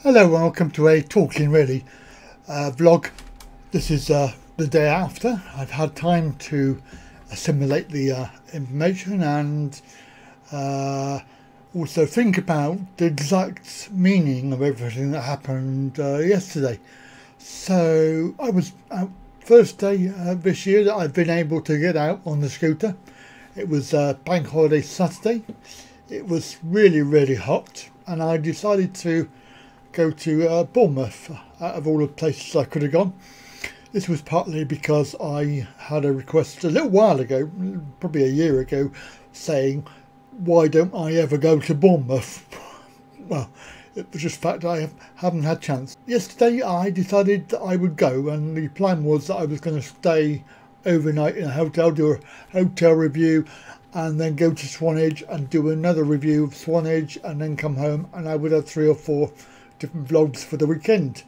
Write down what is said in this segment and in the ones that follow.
Hello and welcome to a Talking Really vlog. This is the day after. I've had time to assimilate the information and also think about the exact meaning of everything that happened yesterday. So I was out first day this year that I've been able to get out on the scooter. It was bank holiday Saturday. It was really hot and I decided to go to Bournemouth out of all the places I could have gone. This was partly because I had a request a little while ago, probably a year ago, saying why don't I ever go to Bournemouth? Well, it was just fact I haven't had a chance. Yesterday I decided that I would go, and the plan was that I was going to stay overnight in a hotel, do a hotel review, and then go to Swanage and do another review of Swanage, and then come home, and I would have 3 or 4 different vlogs for the weekend.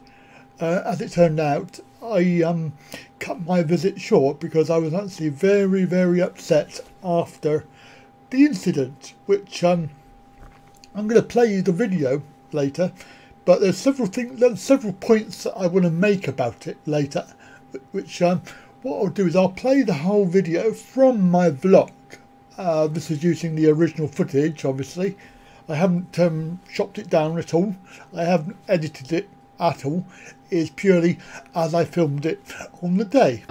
As it turned out, I cut my visit short because I was actually very upset after the incident, which I'm going to play you the video later, but there's several points that I want to make about it later, which what I'll do is I'll play the whole video from my vlog. This is using the original footage, obviously. I haven't chopped it down at all. I haven't edited it at all. It's purely as I filmed it on the day.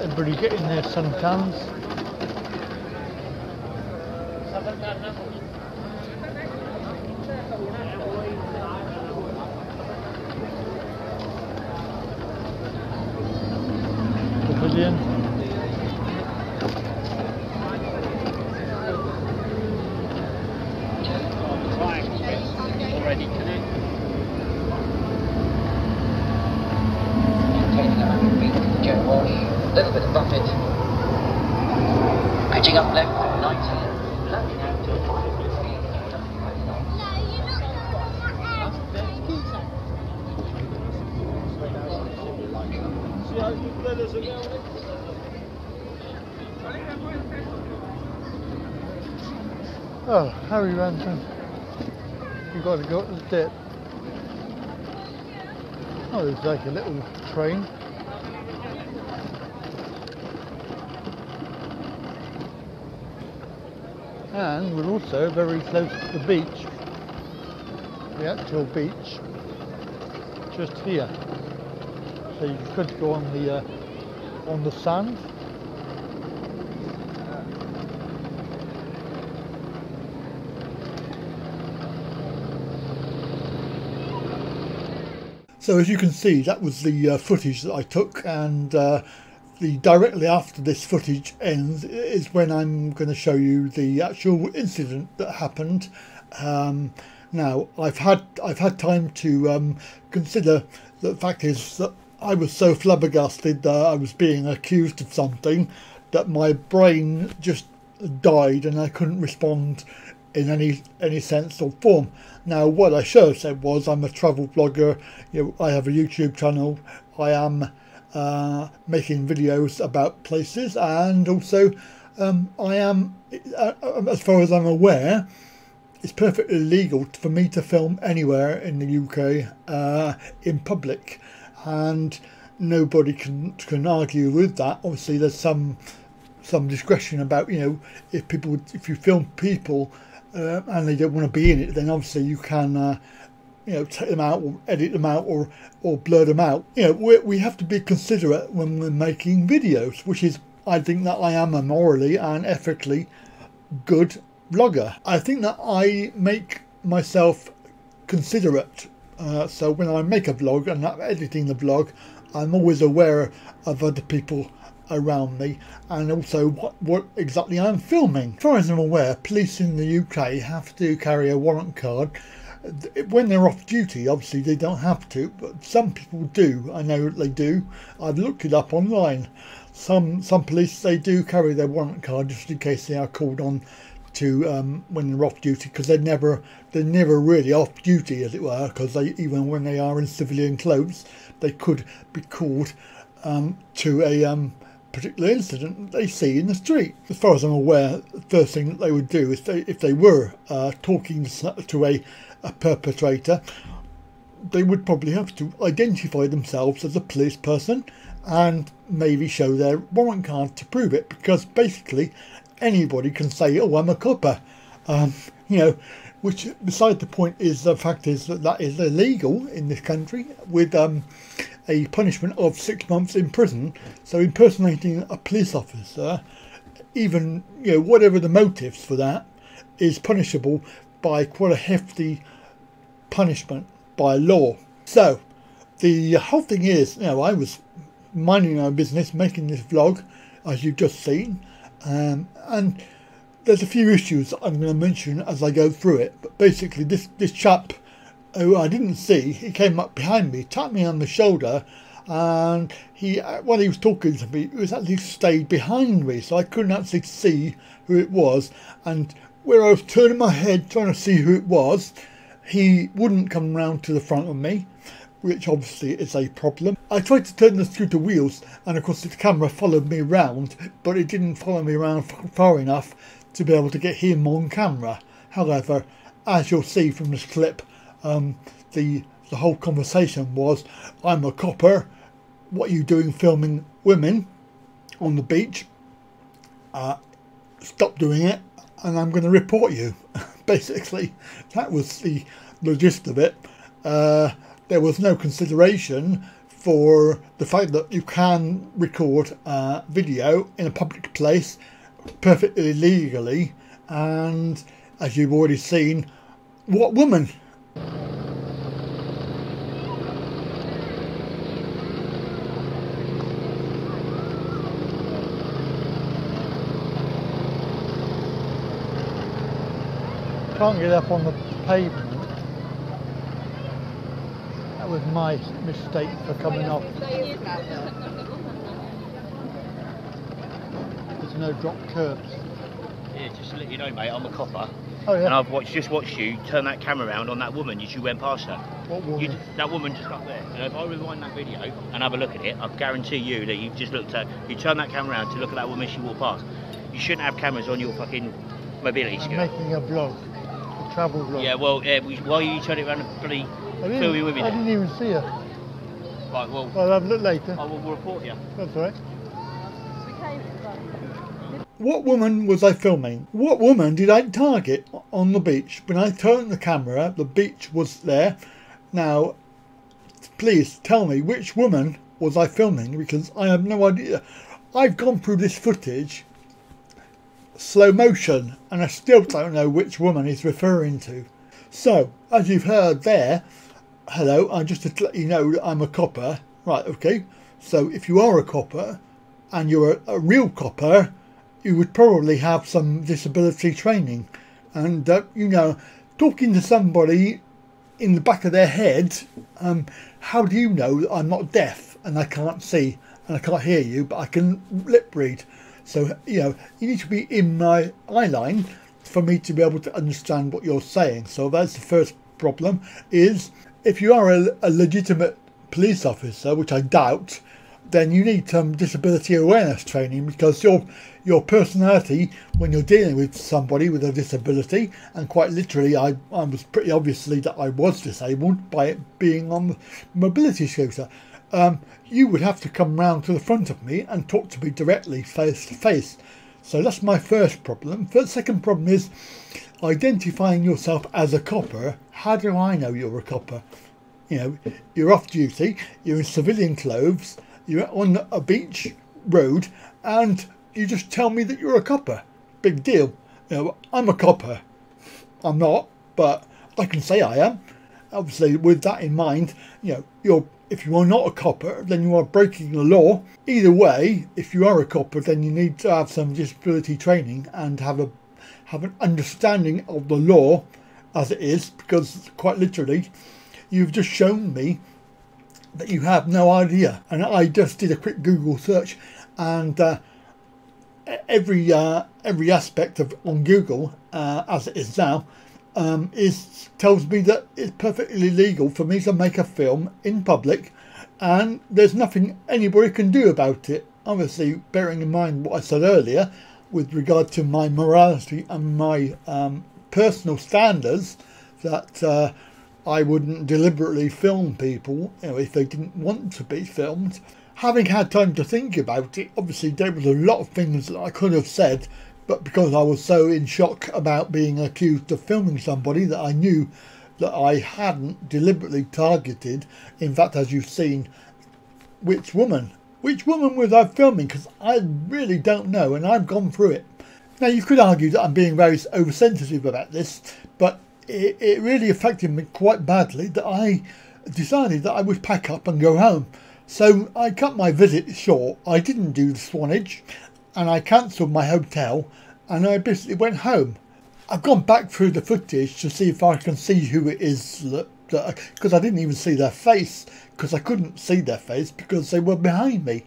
Everybody getting their suntans. Pavilion. Already connected. Joe Walsh, a little bit of buffet. Pitching up left at 90, landing out to a 5 speed. Oh, Harry Ransom. You've got to go up the dip. Oh, there's like a little train. And we're also very close to the beach, the actual beach, just here. So you could go on the sand. So as you can see, that was the footage that I took, and directly after this footage ends is when I'm going to show you the actual incident that happened. Now I've had time to consider the fact is that I was so flabbergasted that I was being accused of something that my brain just died and I couldn't respond in any sense or form. Now what I should have said was I'm a travel blogger, I have a YouTube channel, I am making videos about places, and also I am, as far as I'm aware, it's perfectly legal for me to film anywhere in the UK in public, and nobody can argue with that. Obviously there's some discretion about, if you film people and they don't want to be in it, then obviously you can take them out or edit them out or blur them out. We have to be considerate when we're making videos, which is, I think that I am a morally and ethically good vlogger. I think that I make myself considerate. So when I make a vlog and I'm editing the vlog, I'm always aware of other people around me and also what exactly I'm filming. As far as I'm aware, police in the UK have to carry a warrant card. When they're off duty, obviously they don't have to, but some people do. I know they do. I've looked it up online. Some police, they do carry their warrant card just in case they are called on to when they're off duty, because they're never really off duty, as it were, because even when they are in civilian clothes, they could be called to a particular incident they see in the street. As far as I'm aware, the first thing that they would do is if they were talking to a perpetrator, they would probably have to identify themselves as a police person and maybe show their warrant card to prove it, because basically anybody can say, oh, I'm a copper. You know, which beside the point is the fact is that that is illegal in this country, with a punishment of 6 months in prison. So impersonating a police officer, even, you know, whatever the motives for that, is punishable by quite a hefty punishment by law. So the whole thing is, you know, I was minding my business, making this vlog, as you've just seen, and there's a few issues that I'm going to mention as I go through it. But basically, this chap who I didn't see, he came up behind me, tapped me on the shoulder, and he, while he was talking to me, he was actually stayed behind me, so I couldn't actually see who it was. And where I was turning my head trying to see who it was, he wouldn't come round to the front of me, which obviously is a problem. I tried to turn the scooter wheels, and of course the camera followed me around, but it didn't follow me around far enough to be able to get him on camera. However, as you'll see from this clip, the whole conversation was, I'm a copper, what are you doing filming women on the beach? Stop doing it and I'm going to report you. Basically, that was the gist of it. There was no consideration for the fact that you can record video in a public place perfectly legally, and as you've already seen, what woman? Can't get up on the pavement. That was my mistake for coming off. There's no drop curbs. Yeah, just to let you know, mate, I'm a copper. Oh yeah. And I've just watched you turn that camera around on that woman as you went past her. What woman? That woman just up there. You know, if I rewind that video and have a look at it, I guarantee you that you've just looked at, you turned that camera around to look at that woman as she walked past. You shouldn't have cameras on your fucking mobility scooter. I'm making a vlog. Travel vlog. Yeah, well, why are you turning around and bloody filming women? I didn't even see her. Right, well, I'll have a look later. I will report you. That's all right. What woman was I filming? What woman did I target on the beach? When I turned the camera, the beach was there. Now, please tell me, which woman was I filming? Because I have no idea. I've gone through this footage slow motion and I still don't know which woman he's referring to. So as you've heard there, hello, I just to let you know that I'm a copper, right? Okay, so if you are a copper and you're a real copper, you would probably have some disability training, and you know, talking to somebody in the back of their head, how do you know that I'm not deaf and I can't see and I can't hear you, but I can lip read? So, you know, you need to be in my eye line for me to be able to understand what you're saying. So that's the first problem, is if you are a legitimate police officer, which I doubt, then you need some disability awareness training, because your personality when you're dealing with somebody with a disability, and quite literally I was pretty obviously that I was disabled by it being on the mobility scooter, you would have to come round to the front of me and talk to me directly face to face. So that's my first problem. The second problem is identifying yourself as a copper. How do I know you're a copper? You know, you're off duty, you're in civilian clothes, you're on a beach road, and you just tell me that you're a copper. Big deal. You know, I'm a copper. I'm not, but I can say I am. Obviously, with that in mind, you know, if you are not a copper, then you are breaking the law. Either way, if you are a copper, then you need to have some disability training and have an understanding of the law as it is, because quite literally, you've just shown me that you have no idea. And I just did a quick Google search, and every aspect of on Google as it is now tells me that it's perfectly legal for me to make a film in public, and there's nothing anybody can do about it. Obviously, bearing in mind what I said earlier with regard to my morality and my personal standards, that I wouldn't deliberately film people, you know, if they didn't want to be filmed. Having had time to think about it, obviously there was a lot of things that I could have said, but because I was so in shock about being accused of filming somebody that I knew that I hadn't deliberately targeted. In fact, as you've seen, which woman was I filming? Because I really don't know, and I've gone through it. Now, you could argue that I'm being very oversensitive about this, but it really affected me quite badly that I decided that I would pack up and go home. So I cut my visit short. I didn't do the Swanage, and I cancelled my hotel, and I basically went home. I've gone back through the footage to see if I can see who it is, because I didn't even see their face, because I couldn't see their face because they were behind me.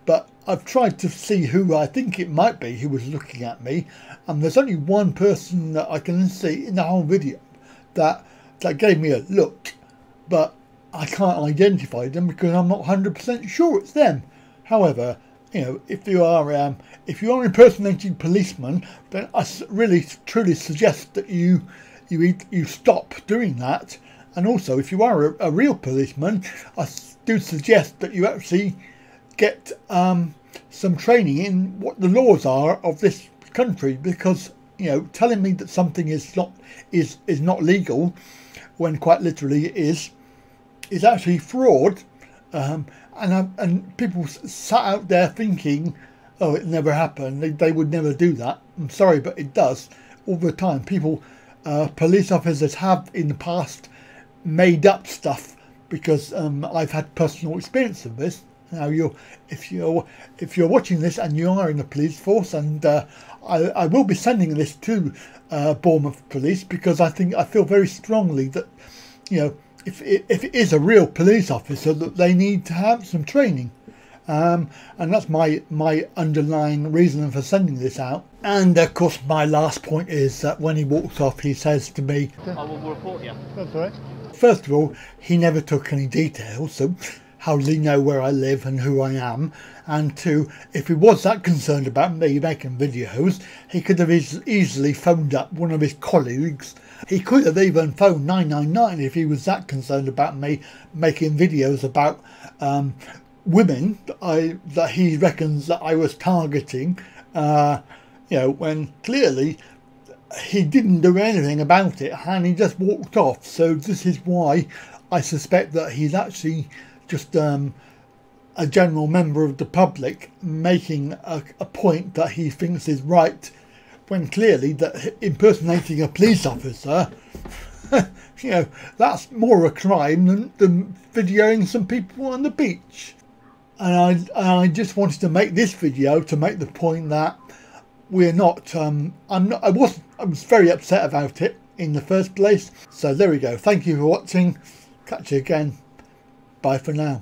But I've tried to see who I think it might be who was looking at me, and there's only one person that I can see in the whole video that gave me a look, but I can't identify them because I'm not 100% sure it's them. However, you know, if you are impersonating policemen, then I really truly suggest that you stop doing that. And also, if you are a real policeman, I do suggest that you actually get some training in what the laws are of this country, because, you know, telling me that something is not legal when quite literally it is actually fraud. And people sat out there thinking, oh, it never happened, they would never do that. I'm sorry, but it does all the time. People, police officers have in the past made up stuff, because I've had personal experience of this. Now, if you're watching this and you are in the police force, and I will be sending this to Bournemouth Police, because I feel very strongly that, you know, if it is a real police officer, that they need to have some training, and that's my underlying reason for sending this out. And of course, my last point is that when he walks off, he says to me, I will report you. That's right. First of all, he never took any details, so how does he know where I live and who I am? And two, if he was that concerned about me making videos, he could have easily phoned up one of his colleagues. He could have even phoned 999 if he was that concerned about me making videos about women that he reckons that I was targeting, you know, when clearly he didn't do anything about it and he just walked off. So this is why I suspect that he's actually just a general member of the public making a point that he thinks is right, when clearly that impersonating a police officer, you know, that's more a crime than videoing some people on the beach. And I just wanted to make this video to make the point that we're not, I was very upset about it in the first place. So there we go. Thank you for watching. Catch you again. Bye for now.